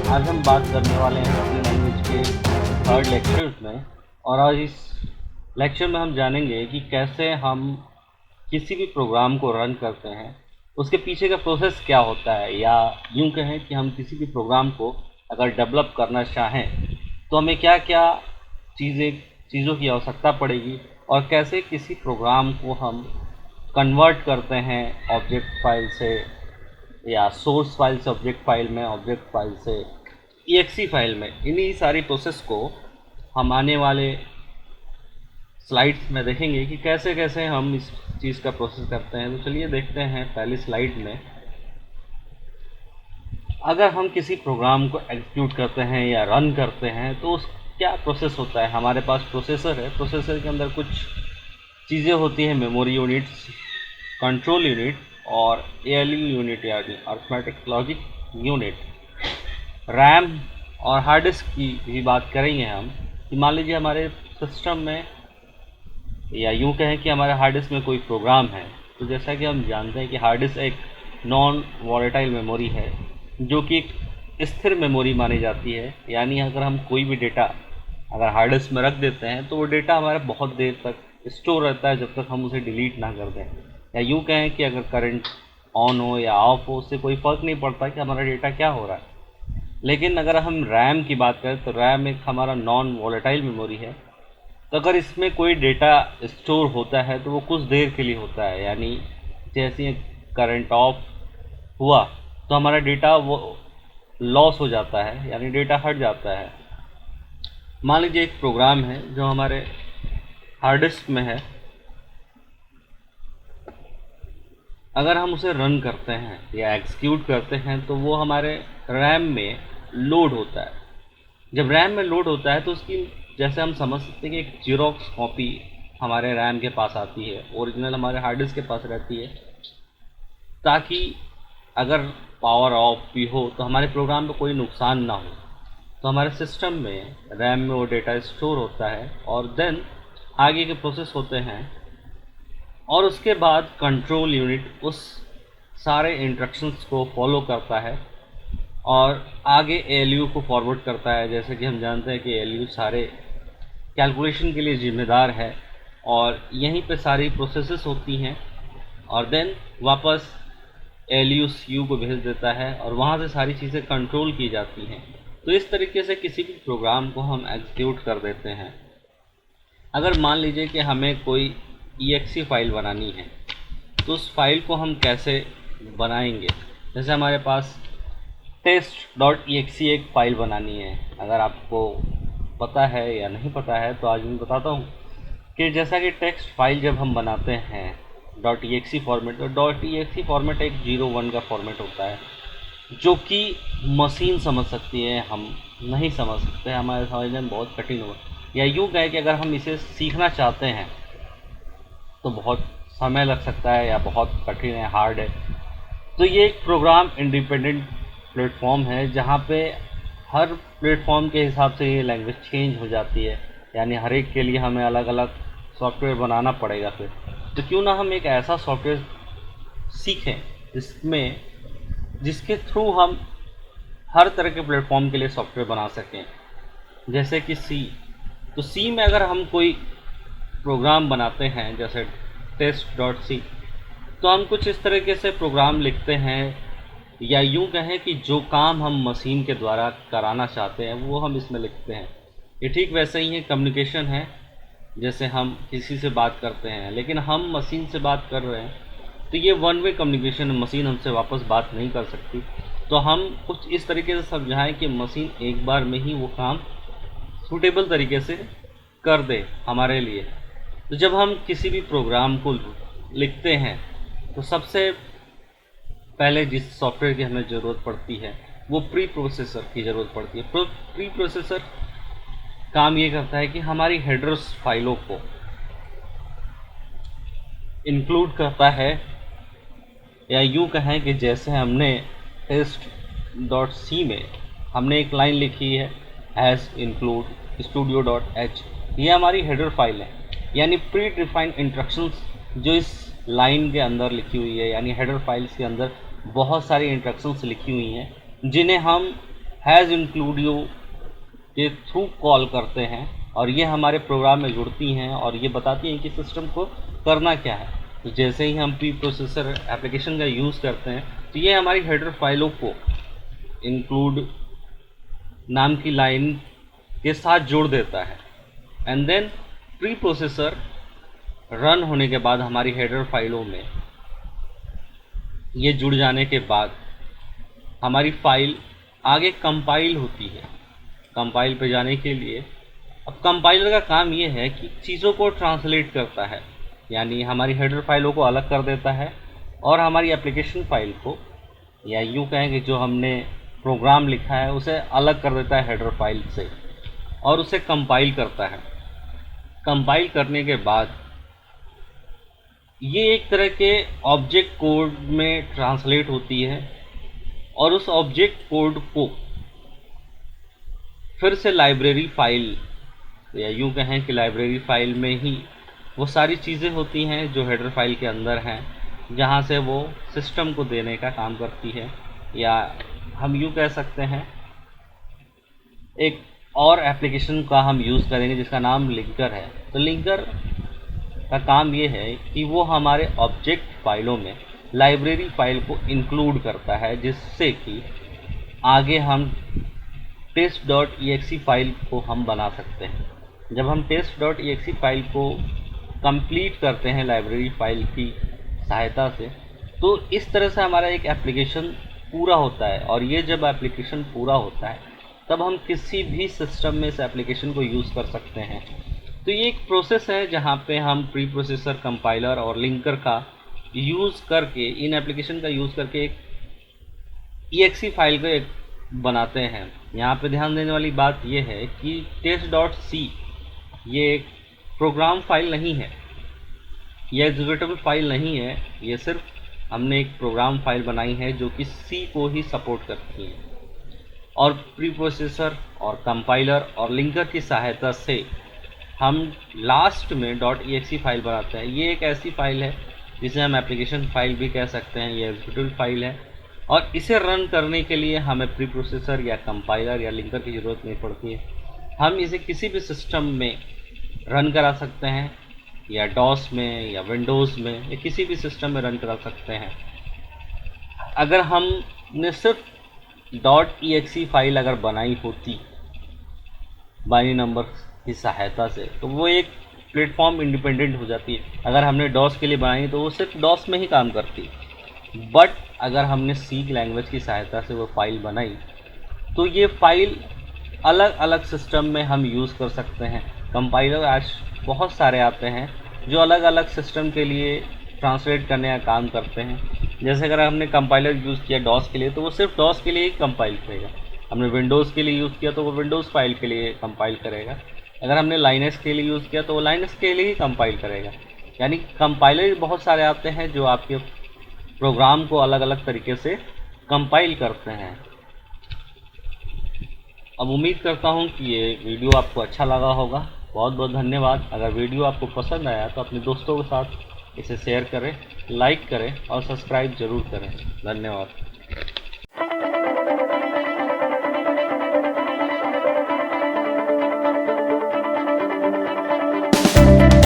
आज हम बात करने वाले हैं सी लैंग्वेज के थर्ड लेक्चर में। और आज इस लेक्चर में हम जानेंगे कि कैसे हम किसी भी प्रोग्राम को रन करते हैं, उसके पीछे का प्रोसेस क्या होता है, या यूं कहें कि हम किसी भी प्रोग्राम को अगर डेवलप करना चाहें तो हमें क्या क्या चीज़ों की आवश्यकता पड़ेगी, और कैसे किसी प्रोग्राम को हम कन्वर्ट करते हैं ऑब्जेक्ट फाइल से या सोर्स फाइल से ऑब्जेक्ट फाइल में, ऑब्जेक्ट फाइल से EXE फाइल में। इन्हीं सारी प्रोसेस को हम आने वाले स्लाइड्स में देखेंगे कि कैसे कैसे हम इस चीज़ का प्रोसेस करते हैं। तो चलिए देखते हैं पहली स्लाइड में। अगर हम किसी प्रोग्राम को एग्जीक्यूट करते हैं या रन करते हैं तो उस क्या प्रोसेस होता है। हमारे पास प्रोसेसर है, प्रोसेसर के अंदर कुछ चीज़ें होती हैं, मेमोरी यूनिट्स, कंट्रोल यूनिट और ALU यूनिट यानी अर्थमेटिक लॉजिक यूनिट। रैम और हार्ड डिस्क की भी बात करेंगे हम कि मान लीजिए हमारे सिस्टम में, या यूं कहें कि हमारे हार्ड डिस्क में कोई प्रोग्राम है, तो जैसा कि हम जानते हैं कि हार्ड डिस्क एक नॉन वॉलेटाइल मेमोरी है जो कि एक स्थिर मेमोरी मानी जाती है। यानी अगर हम कोई भी डेटा अगर हार्ड डिस्क में रख देते हैं तो वो डेटा हमारा बहुत देर तक स्टोर रहता है जब तक हम उसे डिलीट ना कर दें। या यूं कहें कि अगर करंट ऑन हो या ऑफ हो, उससे कोई फ़र्क नहीं पड़ता कि हमारा डेटा क्या हो रहा है। लेकिन अगर हम रैम की बात करें तो रैम एक हमारा नॉन वॉलेटाइल मेमोरी है। तो अगर इसमें कोई डेटा स्टोर होता है तो वो कुछ देर के लिए होता है। यानी जैसे ही करंट ऑफ हुआ तो हमारा डेटा वो लॉस हो जाता है, यानी डेटा हट जाता है। मान लीजिए एक प्रोग्राम है जो हमारे हार्ड डिस्क में है, अगर हम उसे रन करते हैं या एग्जीक्यूट करते हैं तो वो हमारे रैम में लोड होता है। जब रैम में लोड होता है तो उसकी, जैसे हम समझ सकते हैं कि एक जीरोक्स कॉपी हमारे रैम के पास आती है, ओरिजिनल हमारे हार्ड डिस्क के पास रहती है, ताकि अगर पावर ऑफ भी हो तो हमारे प्रोग्राम पे कोई नुकसान ना हो। तो हमारे सिस्टम में रैम में वो डेटा स्टोर होता है और देन आगे के प्रोसेस होते हैं, और उसके बाद कंट्रोल यूनिट उस सारे इंस्ट्रक्शंस को फॉलो करता है और आगे ALU को फॉरवर्ड करता है। जैसे कि हम जानते हैं कि ALU सारे कैलकुलेशन के लिए जिम्मेदार है और यहीं पे सारी प्रोसेसेस होती हैं, और देन वापस ALU CU को भेज देता है और वहाँ से सारी चीज़ें कंट्रोल की जाती हैं। तो इस तरीके से किसी भी प्रोग्राम को हम एग्जीक्यूट कर देते हैं। अगर मान लीजिए कि हमें कोई EXE फाइल बनानी है तो उस फाइल को हम कैसे बनाएंगे। जैसे हमारे पास test.exe एक फ़ाइल बनानी है। अगर आपको पता है या नहीं पता है तो आज मैं बताता हूँ कि जैसा कि टेक्स्ट फाइल जब हम बनाते हैं .exe फॉर्मेट, तो .exe फॉर्मेट एक 01 का फॉर्मेट होता है जो कि मशीन समझ सकती है, हम नहीं समझ सकते, हमारे समझने में बहुत कठिन होगा। या यूँ कहें कि अगर हम इसे सीखना चाहते हैं तो बहुत समय लग सकता है या बहुत कठिन है, हार्ड है। तो ये एक प्रोग्राम इंडिपेंडेंट प्लेटफॉर्म है जहाँ पे हर प्लेटफॉर्म के हिसाब से ये लैंग्वेज चेंज हो जाती है। यानी हर एक के लिए हमें अलग अलग सॉफ्टवेयर बनाना पड़ेगा फिर। तो क्यों ना हम एक ऐसा सॉफ्टवेयर सीखें जिसके थ्रू हम हर तरह के प्लेटफॉर्म के लिए सॉफ्टवेयर बना सकें। जैसे कि सी, तो सी में अगर हम कोई प्रोग्राम बनाते हैं जैसे test.c, तो हम कुछ इस तरीके से प्रोग्राम लिखते हैं, या यूं कहें कि जो काम हम मशीन के द्वारा कराना चाहते हैं वो हम इसमें लिखते हैं। ये ठीक वैसे ही है, कम्युनिकेशन है। जैसे हम किसी से बात करते हैं लेकिन हम मशीन से बात कर रहे हैं तो ये वन वे कम्युनिकेशन, मशीन हमसे वापस बात नहीं कर सकती। तो हम कुछ इस तरीके से समझाएं कि मशीन एक बार में ही वो काम सूटेबल तरीके से कर दे हमारे लिए। तो जब हम किसी भी प्रोग्राम को लिखते हैं तो सबसे पहले जिस सॉफ्टवेयर की हमें ज़रूरत पड़ती है वो प्री प्रोसेसर की ज़रूरत पड़ती है। प्री प्रोसेसर काम ये करता है कि हमारी हेडर्स फाइलों को इंक्लूड करता है, या यूँ कहें कि जैसे हमने test.c में हमने एक लाइन लिखी है एज इंक्लूड studio.h, ये हमारी हेडर फाइल है। यानी प्री डिफाइंड इंस्ट्रक्शंस जो इस लाइन के अंदर लिखी हुई है, यानी हेडर फाइल्स के अंदर बहुत सारी इंस्ट्रक्शंस लिखी हुई हैं जिन्हें हम हैज़ इंक्लूडियो के थ्रू कॉल करते हैं और ये हमारे प्रोग्राम में जुड़ती हैं और ये बताती हैं कि सिस्टम को करना क्या है। तो जैसे ही हम प्री प्रोसेसर एप्लीकेशन का यूज़ करते हैं तो ये हमारी हेडर फाइलों को इंक्लूड नाम की लाइन के साथ जोड़ देता है। And then preprocessor run होने के बाद हमारी हेडर फाइलों में ये जुड़ जाने के बाद हमारी फाइल आगे कंपाइल होती है। कंपाइल पे जाने के लिए अब कंपाइलर का काम ये है कि चीज़ों को ट्रांसलेट करता है, यानी हमारी हेडर फाइलों को अलग कर देता है और हमारी एप्लीकेशन फाइल को, या यूँ कहें कि जो हमने प्रोग्राम लिखा है उसे अलग कर देता है हेडर फाइल से और उसे कंपाइल करता है। कंपाइल करने के बाद ये एक तरह के ऑब्जेक्ट कोड में ट्रांसलेट होती है और उस ऑब्जेक्ट कोड को फिर से लाइब्रेरी फाइल, या यूँ कहें कि लाइब्रेरी फाइल में ही वो सारी चीज़ें होती हैं जो हेडर फाइल के अंदर हैं, जहाँ से वो सिस्टम को देने का काम करती है। या हम यूँ कह सकते हैं एक और एप्लीकेशन का हम यूज़ करेंगे जिसका नाम लिंकर है। तो लिंकर का काम ये है कि वो हमारे ऑब्जेक्ट फाइलों में लाइब्रेरी फाइल को इंक्लूड करता है, जिससे कि आगे हम test.exe फाइल को हम बना सकते हैं। जब हम test.exe फाइल को कंप्लीट करते हैं लाइब्रेरी फाइल की सहायता से, तो इस तरह से हमारा एक एप्लीकेशन पूरा होता है। और ये जब एप्लीकेशन पूरा होता है तब हम किसी भी सिस्टम में इस एप्लीकेशन को यूज़ कर सकते हैं। तो ये एक प्रोसेस है जहाँ पे हम प्री प्रोसेसर, कंपाइलर और लिंकर का यूज़ करके, इन एप्लीकेशन का यूज़ करके एक exe फाइल को एक बनाते हैं। यहाँ पे ध्यान देने वाली बात यह है कि test.c ये एक प्रोग्राम फाइल नहीं है, यह एग्जीक्यूटेबल फाइल नहीं है, ये सिर्फ हमने एक प्रोग्राम फाइल बनाई है जो कि C को ही सपोर्ट करती है। और प्री प्रोसेसर और कंपाइलर और लिंकर की सहायता से हम लास्ट में .exe फाइल बनाते हैं। ये एक ऐसी फाइल है जिसे हम एप्लीकेशन फाइल भी कह सकते हैं, ये एग्जीक्यूटिव फाइल है और इसे रन करने के लिए हमें प्री प्रोसेसर या कंपाइलर या लिंकर की ज़रूरत नहीं पड़ती है। हम इसे किसी भी सिस्टम में रन करा सकते हैं, या डॉस में या विंडोज़ में, या किसी भी सिस्टम में रन करा सकते हैं। अगर हमने सिर्फ .exe फाइल अगर बनाई होती बाइनरी नंबर की सहायता से, तो वो एक प्लेटफॉर्म इंडिपेंडेंट हो जाती है। अगर हमने डॉस के लिए बनाई तो वो सिर्फ डॉस में ही काम करती। बट अगर हमने सी लैंग्वेज की सहायता से वो फाइल बनाई तो ये फाइल अलग अलग सिस्टम में हम यूज़ कर सकते हैं। कंपाइलर आज बहुत सारे आते हैं जो अलग अलग सिस्टम के लिए ट्रांसलेट करने का काम करते हैं। जैसे अगर हमने कंपाइलर यूज़ किया डॉस के लिए तो वो सिर्फ डॉस के लिए ही कंपाइल करेगा। हमने विंडोज़ के लिए यूज़ किया तो वो विंडोज़ फाइल के लिए कंपाइल करेगा। अगर हमने लाइनक्स के लिए यूज़ किया तो वो लाइनक्स के लिए ही कंपाइल करेगा। यानी कंपाइलर बहुत सारे आते हैं जो आपके प्रोग्राम को अलग अलग तरीके से कंपाइल करते हैं। अब उम्मीद करता हूँ कि ये वीडियो आपको अच्छा लगा होगा। बहुत बहुत धन्यवाद। अगर वीडियो आपको पसंद आया तो अपने दोस्तों के साथ इसे शेयर करें, लाइक करें और सब्सक्राइब ज़रूर करें। धन्यवाद।